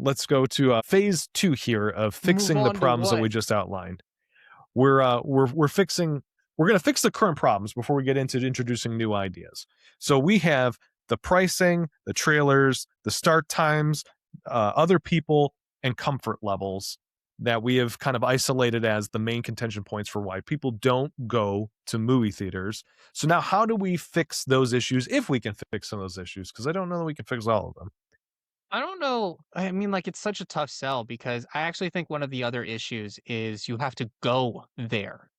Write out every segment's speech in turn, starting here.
let's go to phase 2 here of Move fixing the on to problems that we what? just outlined. We're fixing. We're going to fix the current problems before we get into introducing new ideas. So we have the pricing, the trailers, the start times, other people, and comfort levels that we have kind of isolated as the main contention points for why people don't go to movie theaters. So now, how do we fix those issues if we can fix some of those issues? Because I don't know that we can fix all of them. I don't know. I mean, like, it's such a tough sell because I actually think one of the other issues is you have to go there.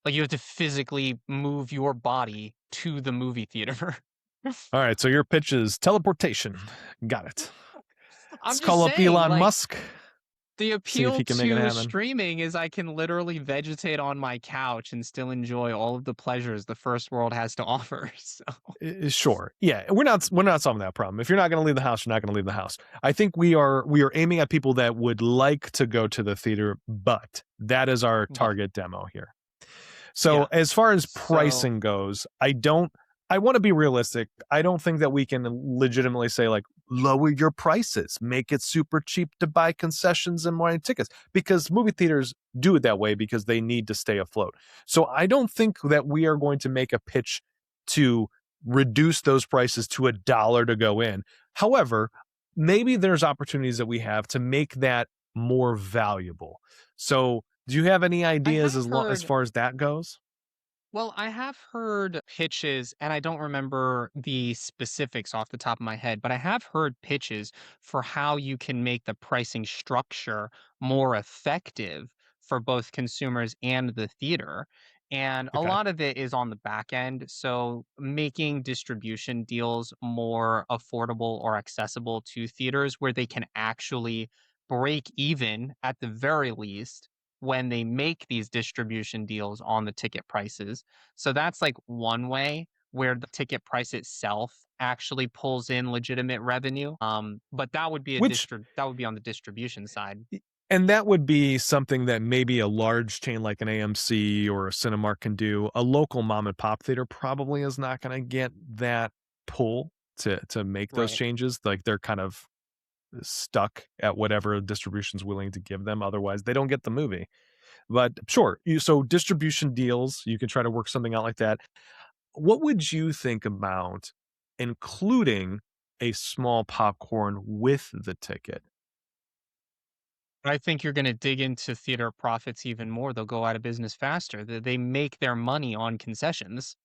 Like, you have to physically move your body to the movie theater. All right, so your pitch is teleportation. Got it. I'm Let's just call up saying, Elon like, Musk. the See if appeal he can make it to happen. streaming is I can literally vegetate on my couch and still enjoy all of the pleasures the first world has to offer. So, Sure. Yeah, we're not solving that problem. If you're not going to leave the house, you're not going to leave the house. I think we are aiming at people that would like to go to the theater, but that is our but target demo here. yeah. So as far as So pricing goes, I want to be realistic. I don't think that we can legitimately say like lower your prices, make it super cheap to buy concessions and more tickets because movie theaters do it that way because they need to stay afloat. So I don't think that we are going to make a pitch to reduce those prices to $1 to go in. However, maybe there's opportunities that we have to make that more valuable. So do you have any I ideas have as heard far as that goes? well, I have heard pitches, and I don't remember the specifics off the top of my head, but I have heard pitches for how you can make the pricing structure more effective for both consumers and the theater. And a Okay. lot of it is on the back end. So making distribution deals more affordable or accessible to theaters where they can actually break even at the very least when they make these distribution deals on the ticket prices. So that's like one way where the ticket price itself actually pulls in legitimate revenue. But that would be Which that would be on the distribution side. and that would be something that maybe a large chain like an AMC or a Cinemark can do. A local mom and pop theater probably is not going to get that pull to make those Right. changes. Like they're kind of stuck at whatever distribution's willing to give them. Otherwise, they don't get the movie. But sure, so distribution deals, you can try to work something out like that. What would you think about including a small popcorn with the ticket? I think you're going to dig into theater profits even more. They'll go out of business faster. They make their money on concessions.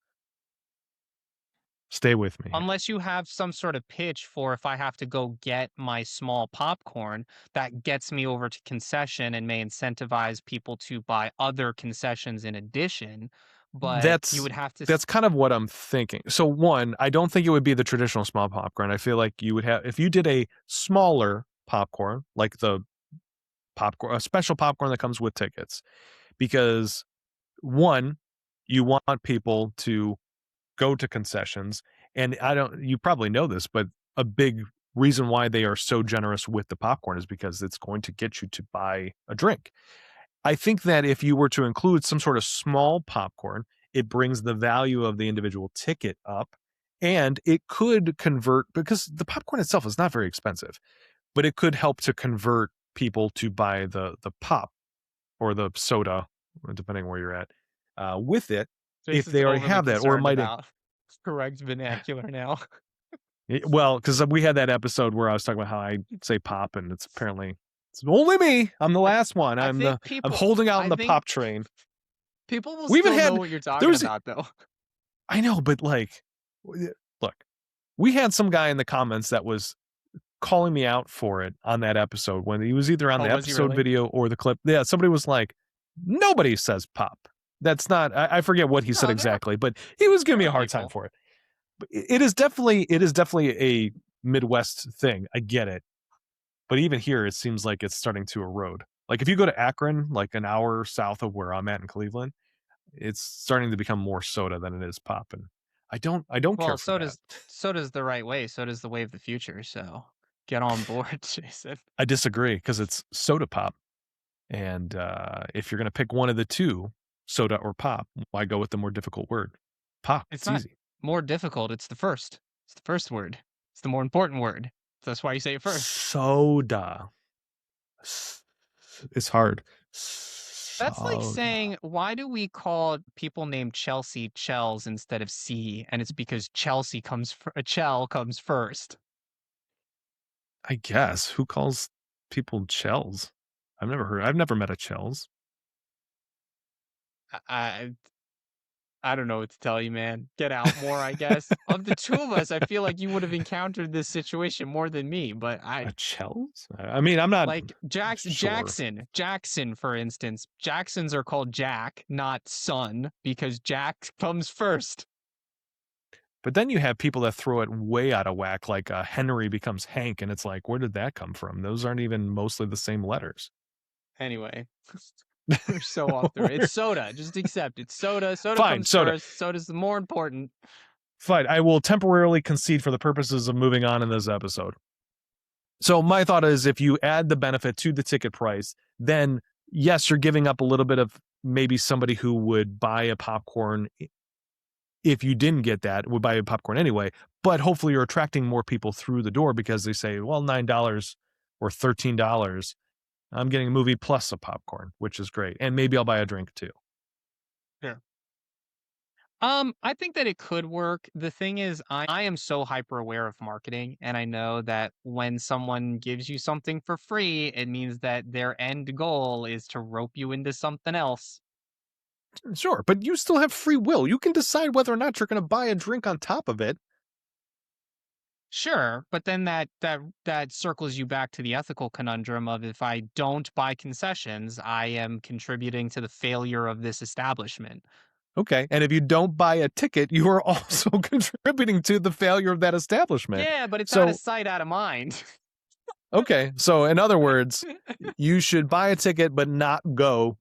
Stay with me here. Unless you have some sort of pitch for if I have to go get my small popcorn, that gets me over to concession and may incentivize people to buy other concessions in addition. But you That's would have to that's kind of what I'm thinking. So one, I don't think it would be the traditional small popcorn. I feel like you would have if you did a smaller popcorn, like the popcorn, a special popcorn that comes with tickets, because one, you want people to go to concessions, and I don't. You probably know this, but a big reason why they are so generous with the popcorn is because it's going to get you to buy a drink. I think that if you were to include some sort of small popcorn, it brings the value of the individual ticket up and it could convert because the popcorn itself is not very expensive, but it could help to convert people to buy the pop or the soda, depending where you're at, with it if Jason's they already overly have that, or it concerned might. about correct vernacular now. Well, because we had that episode where I was talking about how I say pop, and it's only me. I'm the I last one. I think I'm holding out on I the think pop train. people will We even still know had what you're there talking was about though. I know, but like, look, we had some guy in the comments that was calling me out for it on that episode when he was either on Oh, the was he episode really? video or the clip. Yeah, somebody was like, nobody says pop. That's not. I forget what he said No, exactly, but he was giving there me are a hard time people. for it. But it is definitely a Midwest thing. I get it. But even here, it seems like it's starting to erode. Like if you go to Akron, like an hour south of where I'm at in Cleveland, it's starting to become more soda than it is pop, and I don't care Well, for that. so does the right way, so does the way of the future, so get on board, Jason. I disagree because it's soda pop, and if you're gonna pick one of the two, soda or pop, why go with the more difficult word? Pop. It's It's not easy. more difficult, it's the first. It's the first word. It's the more important word. That's why you say it first. Soda. It's hard. That's like Soda. saying, why do we call people named Chelsea Chells instead of C? And it's because Chelsea comes a Chell comes first. I guess. Who calls people Chells? I've never met a Chells. I I don't know what to tell you, man. Get out more, I guess. Of the two of us, I feel like you would have encountered this situation more than me, but A Chells? I mean, I'm not like sure. Jackson, for instance. Jacksons are called Jack, not Son, because Jack comes first. But then you have people that throw it way out of whack, like Henry becomes Hank, and it's like, where did that come from? Those aren't even mostly the same letters. Anyway, we're so off the. It's soda. Just accept it. Soda. Soda Fine, comes soda. first. Soda's the more important. Fine. I will temporarily concede for the purposes of moving on in this episode. So my thought is if you add the benefit to the ticket price, then yes, you're giving up a little bit of maybe somebody who would buy a popcorn if you didn't get that, would buy a popcorn anyway, but hopefully you're attracting more people through the door because they say, well, $9 or $13, I'm getting a movie plus a popcorn, which is great. And maybe I'll buy a drink too. Sure. I think that it could work. The thing is, I am so hyper aware of marketing, and I know that when someone gives you something for free, it means that their end goal is to rope you into something else. Sure, but you still have free will. You can decide whether or not you're going to buy a drink on top of it. Sure, but then that circles you back to the ethical conundrum of if I don't buy concessions, I am contributing to the failure of this establishment. Okay. And if you don't buy a ticket, you are also contributing to the failure of that establishment. Yeah, but it's out of So, sight, out of mind. okay. So, in other words, you should buy a ticket, but not go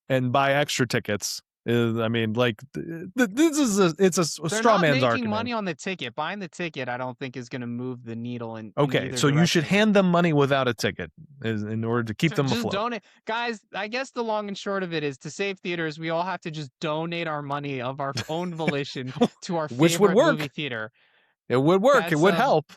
and buy extra tickets. I mean, like, this is a They're straw not man's making argument. money on the ticket. Buying the ticket, I don't think is going to move the needle in Okay. either So, you should direction. hand them money without a ticket in order to keep them Just afloat. donate, guys. I guess the long and short of it is to save theaters, we all have to just donate our money of our own volition to our Which would favorite movie work. theater. It would work. It That's would help.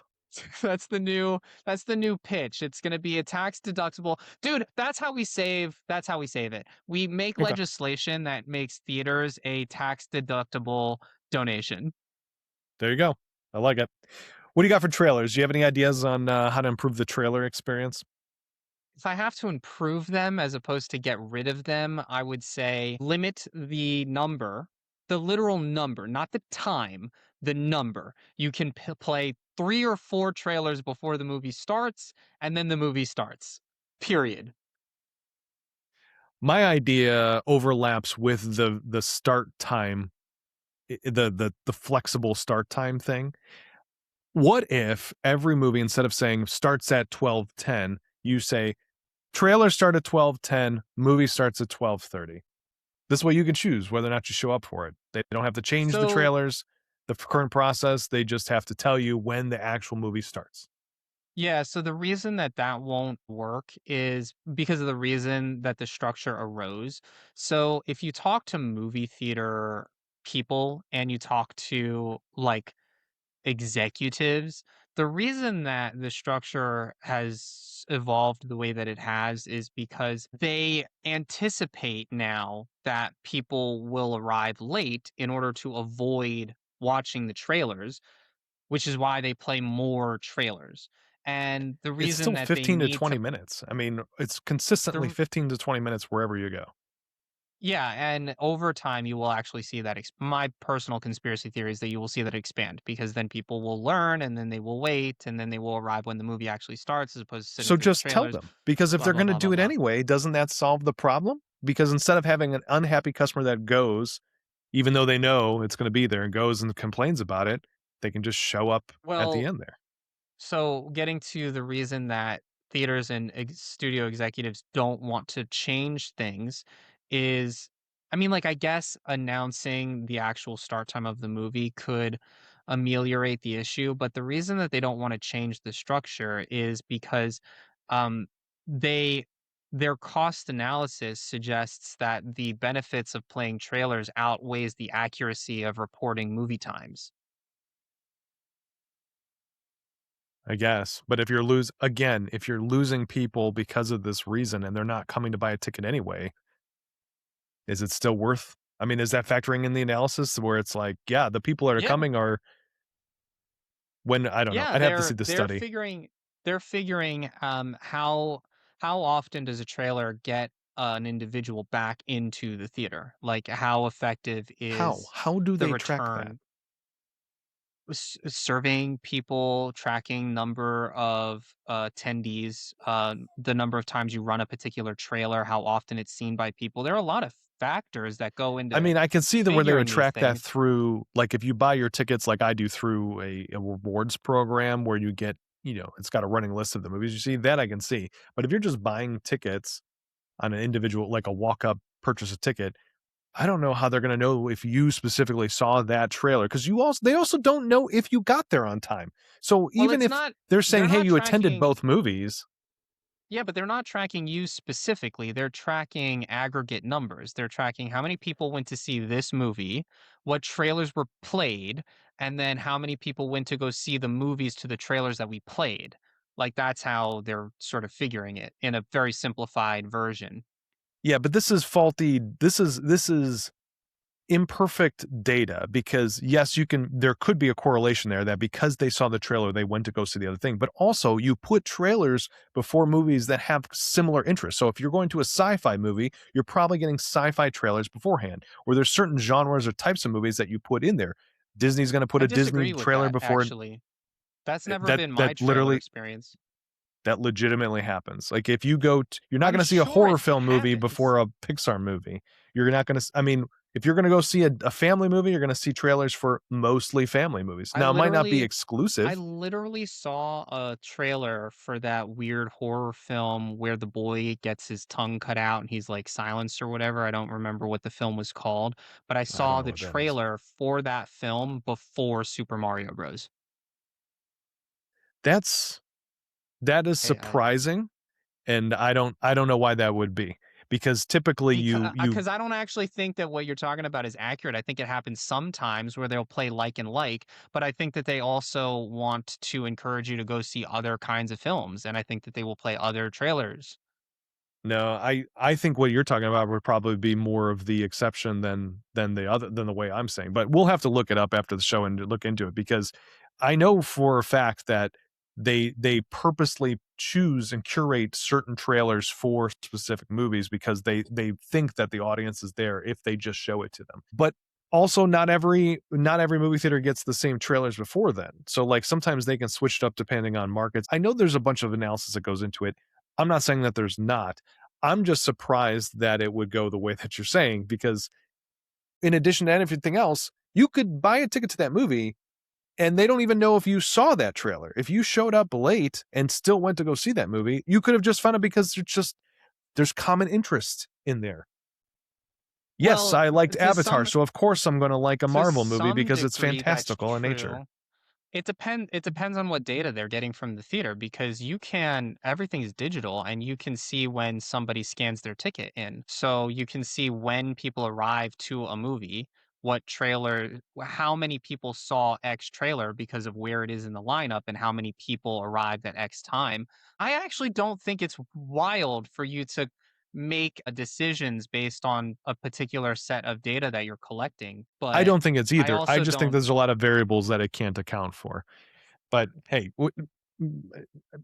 that's the new pitch. It's going to be a tax deductible. Dude, that's how we save it. We make Okay. legislation that makes theaters a tax deductible donation. There you go. I like it. What do you got for trailers? Do you have any ideas on how to improve the trailer experience? If I have to improve them as opposed to get rid of them, I would say limit the number, the literal number, not the time, the number. You can play 3 or 4 trailers before the movie starts, and then the movie starts. Period. My idea overlaps with the start time, the flexible start time thing. What if every movie, instead of saying starts at 12:10, you say trailer start at 12:10, movie starts at 12:30. This way you can choose whether or not you show up for it. They don't have to change the So, trailers, the current process. They just have to tell you when the actual movie starts. yeah, so the reason that that won't work is because of the reason that the structure arose. So, if you talk to movie theater people and you talk to like executives, the reason that the structure has evolved the way that it has is because they anticipate now that people will arrive late in order to avoid watching the trailers, which is why they play more trailers. And the It's reason still that they 15 to need 20 to minutes. I mean, it's consistently the 15 to 20 minutes wherever you go. yeah, and over time, you will actually see that. My personal conspiracy theory is that you will see that expand because then people will learn and then they will wait and then they will arrive when the movie actually starts as opposed to sitting So through the just tell trailers, them, because if blah, they're blah, going to blah, blah, do it blah. anyway, doesn't that solve the problem? Because instead of having an unhappy customer that goes, even though they know it's going to be there and goes and complains about it, they can just show up at the Well, end there. so getting to the reason that theaters and studio executives don't want to change things is, I mean, like, I guess announcing the actual start time of the movie could ameliorate the issue, but the reason that they don't want to change the structure is because um, they their cost analysis suggests that the benefits of playing trailers outweighs the accuracy of reporting movie times. I guess. But if if you're losing people because of this reason and they're not coming to buy a ticket anyway, is it still worth I mean, is that factoring in the analysis where it's like, yeah, the people that are Yeah. coming are when I don't know. Yeah, I'd have to they're see the they're study. figuring they're figuring how often does a trailer get an individual back into the theater? Like how effective How? is How do the they track that? return surveying people, tracking number of attendees, the number of times you run a particular trailer, how often it's seen by people. There are a lot of factors that go I into mean, I can see that where they would figuring these track that things. through like, if you buy your tickets like I do through a rewards program where you get it's got a running list of the movies you see, that I can see. But if you're just buying tickets on an individual like a walk-up purchase a ticket, I don't know how they're gonna know if you specifically saw that trailer because they also don't know if you got there on time. So Well, even if they're they're saying, "Hey, not you attended tracking. both movies," Yeah, but they're not tracking you specifically. They're tracking aggregate numbers. They're tracking how many people went to see this movie, what trailers were played, and then how many people went to go see the movies to the trailers that we played. Like that's how they're sort of figuring it in a very simplified version. yeah, but this is faulty. This is imperfect data because yes, there could be a correlation there that because they saw the trailer, they went to go see the other thing. But also you put trailers before movies that have similar interests. So if you're going to a sci-fi movie, you're probably getting sci-fi trailers beforehand, or there's certain genres or types of movies that you put in there. Disney's going to put I a Disney disagree with trailer that, before actually. That's never that been that my trailer literally experience. that legitimately happens. Like if you're not I'm going to see a sure horror it film movie happens. before a Pixar movie. You're not going to, I mean, if you're going to go see a family movie, you're going to see trailers for mostly family movies. I Now, it might not be literally I exclusive. literally saw a trailer for that weird horror film where the boy gets his tongue cut out and he's like silenced or whatever. I don't remember what the film was called, but I I don't saw know the what that is. trailer for that film before Super Mario Bros. That's, that is I surprising. And I don't know why that would be because typically you, because I don't actually think that what you're talking about is accurate. I think it happens sometimes where they'll play like and like, but I think that they also want to encourage you to go see other kinds of films, and I think that they will play other trailers. no, I think what you're talking about would probably be more of the exception than the way I'm saying. But we'll have to look it up after the show and look into it because I know for a fact that they purposely choose and curate certain trailers for specific movies because they think that the audience is there if they just show it to them. But also not every movie theater gets the same trailers before then. So like sometimes they can switch it up depending on markets. I know there's a bunch of analysis that goes into it. I'm not saying that there's not. I'm just surprised that it would go the way that you're saying because in addition to everything else, you could buy a ticket to that movie and they don't even know if you saw that trailer. If you showed up late and still went to go see that movie, you could have just found it because there's common interest in there. Yes, Well, I liked to Avatar, so of course I'm going to like a Marvel movie some because it's degree, that's fantastical in nature. true. It depends on what data they're getting from the theater because everything is digital and you can see when somebody scans their ticket in. So you can see when people arrive to a movie, how many people saw X trailer because of where it is in the lineup and how many people arrived at X time. I actually don't think it's wild for you to make decisions based on a particular set of data that you're collecting, I but don't think it's I either. I also just think don't. there's a lot of variables that it can't account for. But hey,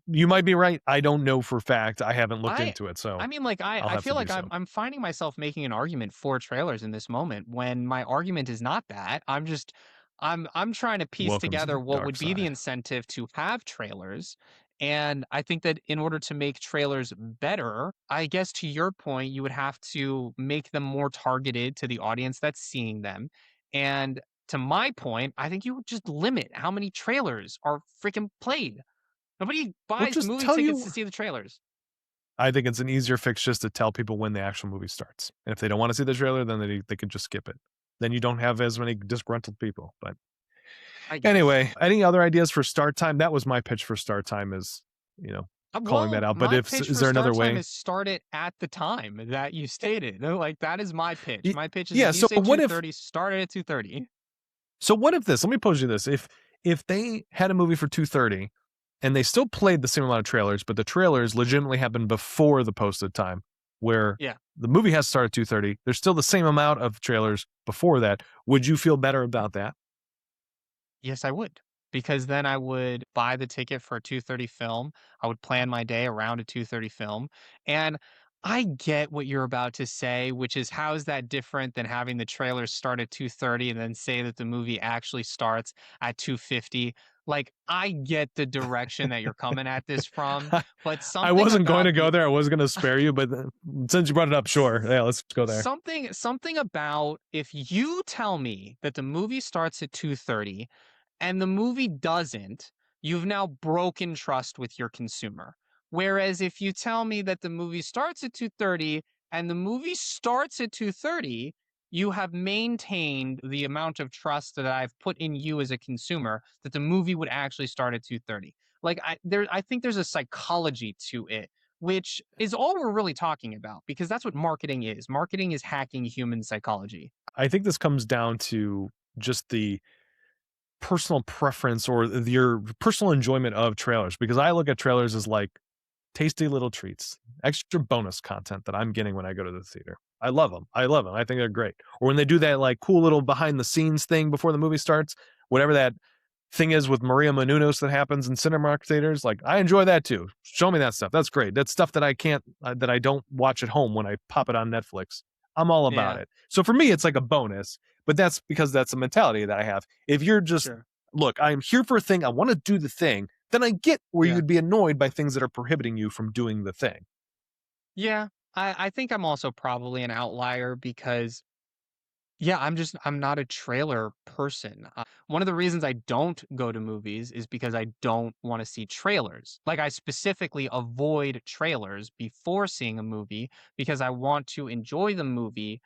you might be right. I don't know for fact. I haven't looked I into it, so I mean, like, I'll I have to feel do like so. I'm finding myself making an argument for trailers in this moment when my argument is not that. I'm trying to piece Welcome to together the what dark would be the side. incentive to have trailers. And I think that in order to make trailers better, I guess to your point, you would have to make them more targeted to the audience that's seeing them. And to my point, I think you would just limit how many trailers are freaking played. Nobody We'll buys just movie tell tickets you to see the trailers. I think it's an easier fix just to tell people when the actual movie starts. And if they don't want to see the trailer, then they can just skip it. Then you don't have as many disgruntled people. But I guess. anyway, any other ideas for start time? That was my pitch for start time is, you know, calling that Well, out. But my if pitch is for there another start time way? is start it at the time that you stated. Like that is my pitch. Y- My pitch is Yeah, if you so say what if 2:30, start it at 2:30. so what if this? Let me pose you this. If they had a movie for 2:30 and they still played the same amount of trailers, but the trailers legitimately happened before the posted time, where Yeah. the movie has to start at 2:30. There's still the same amount of trailers before that. Would you feel better about that? Yes, I would. Because then I would buy the ticket for a 2:30 film. I would plan my day around a 2:30 film. And I get what you're about to say, which is how is that different than having the trailer start at 2:30 and then say that the movie actually starts at 2:50? Like, I get the direction that you're coming at this from, but I something wasn't going about to go there. I was going to spare you, but since you brought it up, sure. Yeah, let's go there. something about if you tell me that the movie starts at 2:30 and the movie doesn't, you've now broken trust with your consumer. Whereas if you tell me that the movie starts at 2:30 and the movie starts at 2:30, you have maintained the amount of trust that I've put in you as a consumer that the movie would actually start at 2:30. Like I think there's a psychology to it, which is all we're really talking about because that's what marketing is. Marketing is hacking human psychology. I think this comes down to just the personal preference or your personal enjoyment of trailers, because I look at trailers as like tasty little treats, extra bonus content that I'm getting when I go to the theater. I love them. I love them. I think they're great. Or when they do that like cool little behind the scenes thing before the movie starts, whatever that thing is with Maria Menounos that happens in Cinemark theaters, like I enjoy that too. Show me that stuff. That's great. That's stuff that I can't that I don't watch at home when I pop it on Netflix. I'm all about Yeah, it. So for me, it's like a bonus, but that's because that's a mentality that I have. If you're just sure. look, I'm here for a thing. I want to do the thing. Then I get where Yeah. you'd be annoyed by things that are prohibiting you from doing the thing. Yeah, I think I'm also probably an outlier because yeah, I'm not a trailer person. One of the reasons I don't go to movies is because I don't want to see trailers. Like I specifically avoid trailers before seeing a movie because I want to enjoy the movie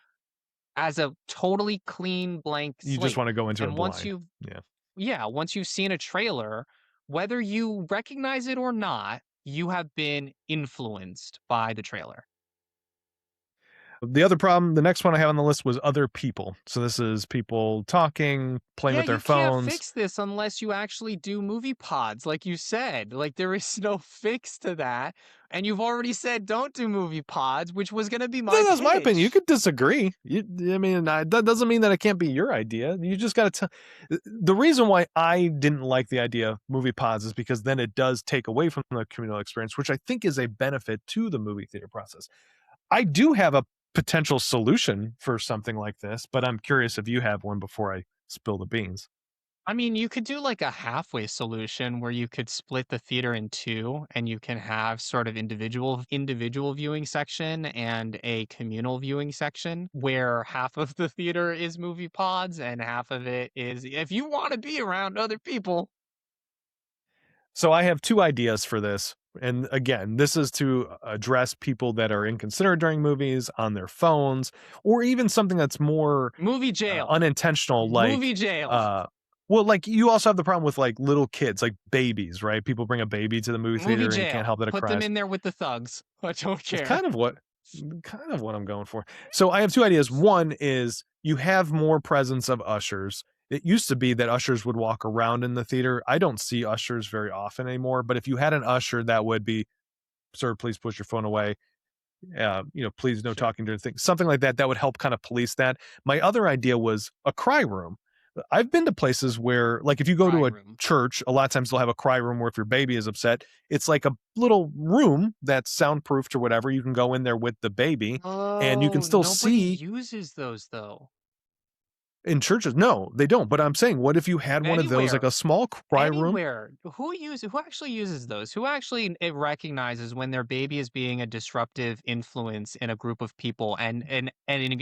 as a totally clean blank You just slate. want to go into it And blind. Yeah. once you've seen a trailer, whether you recognize it or not, you have been influenced by the trailer. The other problem, the next one I have on the list was other people. So this is people talking, playing Yeah, with their you can't phones. fix this unless you actually do movie pods, like you said. Like there is no fix to that. And you've already said don't do movie pods, which was going to be my That's my opinion. You pitch. could disagree. I mean, that doesn't mean that it can't be your idea. You just got to tell. The reason why I didn't like the idea of movie pods is because then it does take away from the communal experience, which I think is a benefit to the movie theater process. I do have a potential solution for something like this, but I'm curious if you have one before I spill the beans. I mean, you could do like a halfway solution where you could split the theater in two and you can have sort of individual viewing section and a communal viewing section where half of the theater is movie pods and half of it is if you want to be around other people. So I have two ideas for this. And again, this is to address people that are inconsiderate during movies on their phones, or even something that's more Movie jail. unintentional, like, Movie jail. uh, well, like you also have the problem with like little kids, like babies, right? People bring a baby to the movie Movie theater and you can't jail. help that it Put them cries. in there with the thugs. I don't It's care. kind of what I'm going for. So I have two ideas. One is you have more presence of ushers. It used to be that ushers would walk around in the theater. I don't see ushers very often anymore, but if you had an usher that would be, sir, please put your phone away. Please no Sure. talking during things, something like that. That would help kind of police that. My other idea was a cry room. I've been to places where, like, if you go Cry to a room. church, a lot of times they'll have a cry room where if your baby is upset, it's like a little room that's soundproofed or whatever. You can go in there with the baby and you can Oh, still nobody see uses those though. in churches. No, they don't. But I'm saying, what if you had one of those, like Anywhere. a small cry room? Anywhere. Who actually uses those? Who actually it recognizes when their baby is being a disruptive influence in a group of people and it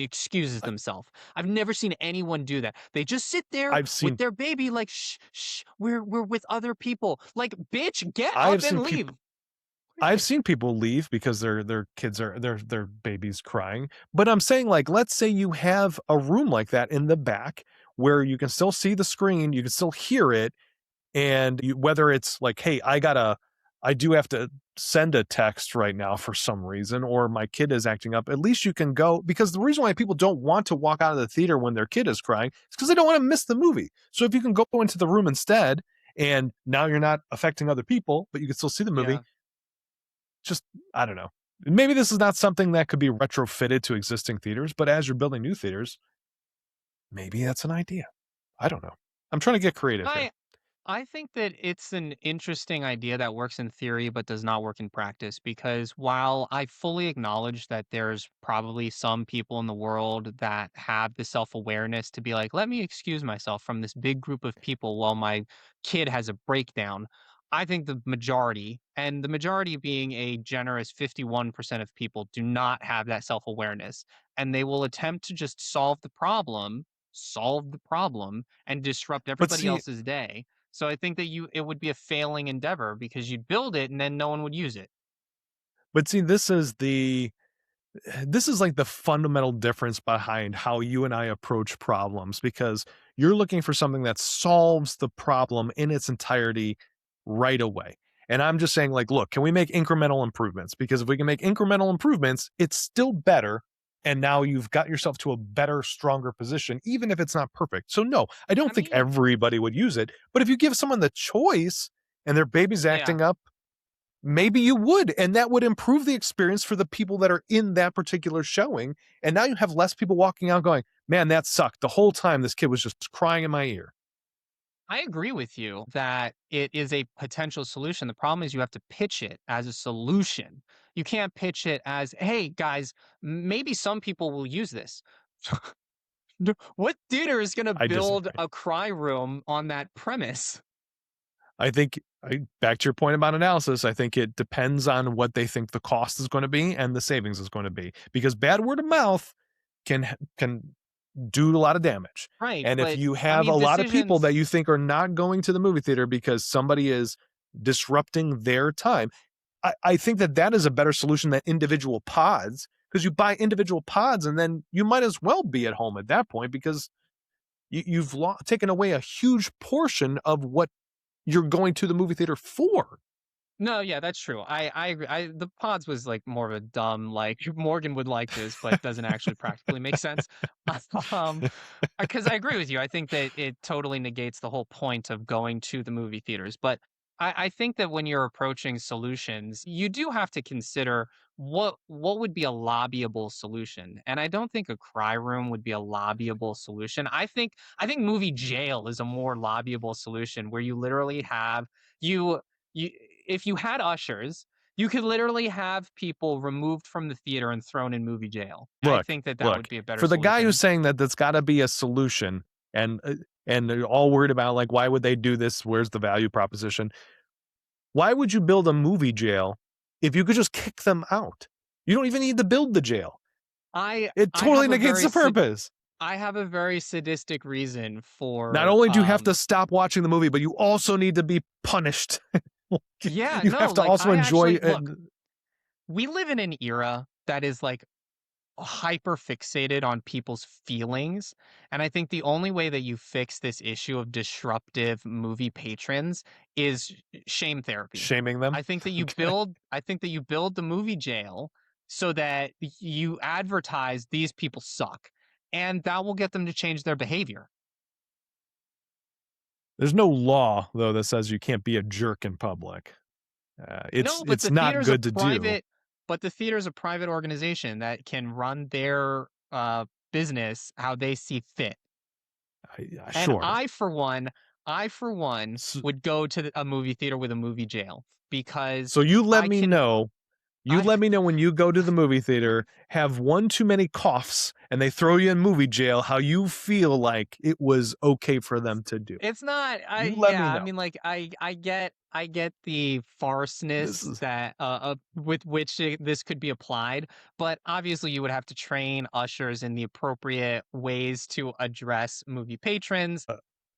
excuses I- themselves. I've never seen anyone do that. They just sit there I've with seen, their baby like shh, we're with other people. Like, bitch, get I up have and seen leave. people. I've seen people leave because their kids are their babies crying. But I'm saying, like, let's say you have a room like that in the back where you can still see the screen, you can still hear it, and whether it's like, hey, I do have to send a text right now for some reason, or my kid is acting up. At least you can go, because the reason why people don't want to walk out of the theater when their kid is crying is because they don't want to miss the movie. So if you can go into the room instead and now you're not affecting other people, but you can still see the movie. Yeah. Just, I don't know. Maybe this is not something that could be retrofitted to existing theaters, but as you're building new theaters, maybe that's an idea. I don't know. I'm trying to get creative here. I I think that it's an interesting idea that works in theory but does not work in practice because while I fully acknowledge that there's probably some people in the world that have the self-awareness to be like, let me excuse myself from this big group of people while my kid has a breakdown. I think the majority, and the majority being a generous 51% of people, do not have that self-awareness. And they will attempt to just solve the problem, and disrupt But everybody see, else's day. So I think that it would be a failing endeavor because you'd build it and then no one would use it. this is like the fundamental difference behind how you and I approach problems, because you're looking for something that solves the problem in its entirety right away. And I'm just saying, like, look, can we make incremental improvements? Because if we can make incremental improvements, it's still better. And now you've got yourself to a better, stronger position, even if it's not perfect. So, no, I don't I think mean, everybody would use it. But if you give someone the choice and their baby's yeah. acting up, maybe you would, and that would improve the experience for the people that are in that particular showing, and now you have less people walking out going, "Man, that sucked. The whole time this kid was just crying in my ear." I agree with you that it is a potential solution. The problem is you have to pitch it as a solution. You can't pitch it as, "Hey guys, maybe some people will use this." What theater is going to I build disagree. a cry room on that premise? I think back to your point about analysis, I think it depends on what they think the cost is gonna be and the savings is gonna be, because bad word of mouth can do a lot of damage, Right, and if but you I have a mean lot of people decisions. that you think are not going to the movie theater because somebody is disrupting their time, I think that that is a better solution than individual pods, because you buy individual pods and then you might as well be at home at that point, because you've taken away a huge portion of what you're going to the movie theater for. No, yeah, that's true. I agree. The pods was like more of a dumb like Morgan would like this, but doesn't actually practically make sense. um, because I agree with you. I think that it totally negates the whole point of going to the movie theaters. But I think that when you're approaching solutions, you do have to consider what would be a lobbyable solution. And I don't think a cry room would be a lobbyable solution. I think movie jail is a more lobbyable solution where you literally have you you if you had ushers, you could literally have people removed from the theater and thrown in movie jail. I Look, think that that would look, be a better for the guy who's solution. saying that that's got to be a solution, and they're all worried about, like, why would they do this? Where's the value proposition? Why would you build a movie jail if you could just kick them out? You don't even need to build the jail. I It I totally have a negates very the purpose. I have a very sadistic reason Not for only do you have to stop watching the movie, but you also need to be punished. yeah, You no, have to like also I enjoy actually it. look, we live in an era that is like hyper fixated on people's feelings. And I think the only way that you fix this issue of disruptive movie patrons is shame therapy. Shaming them. Okay. I think that you build the movie jail so that you advertise these people suck. And that will get them to change their behavior. There's no law though that says you can't be a jerk in public. No, but It's not good to do. the theater's a private organization that can run their business how they see fit. And Sure. I for one would go to a movie theater with a movie jail because So you let I me can know. You I let me know when you go to the movie theater, have one too many coughs, and they throw you in movie jail, how you feel like it was okay for them to do. it's not I You let me yeah, I know. mean like I get the This farceness is that with which this could be applied, but obviously you would have to train ushers in the appropriate ways to address movie patrons.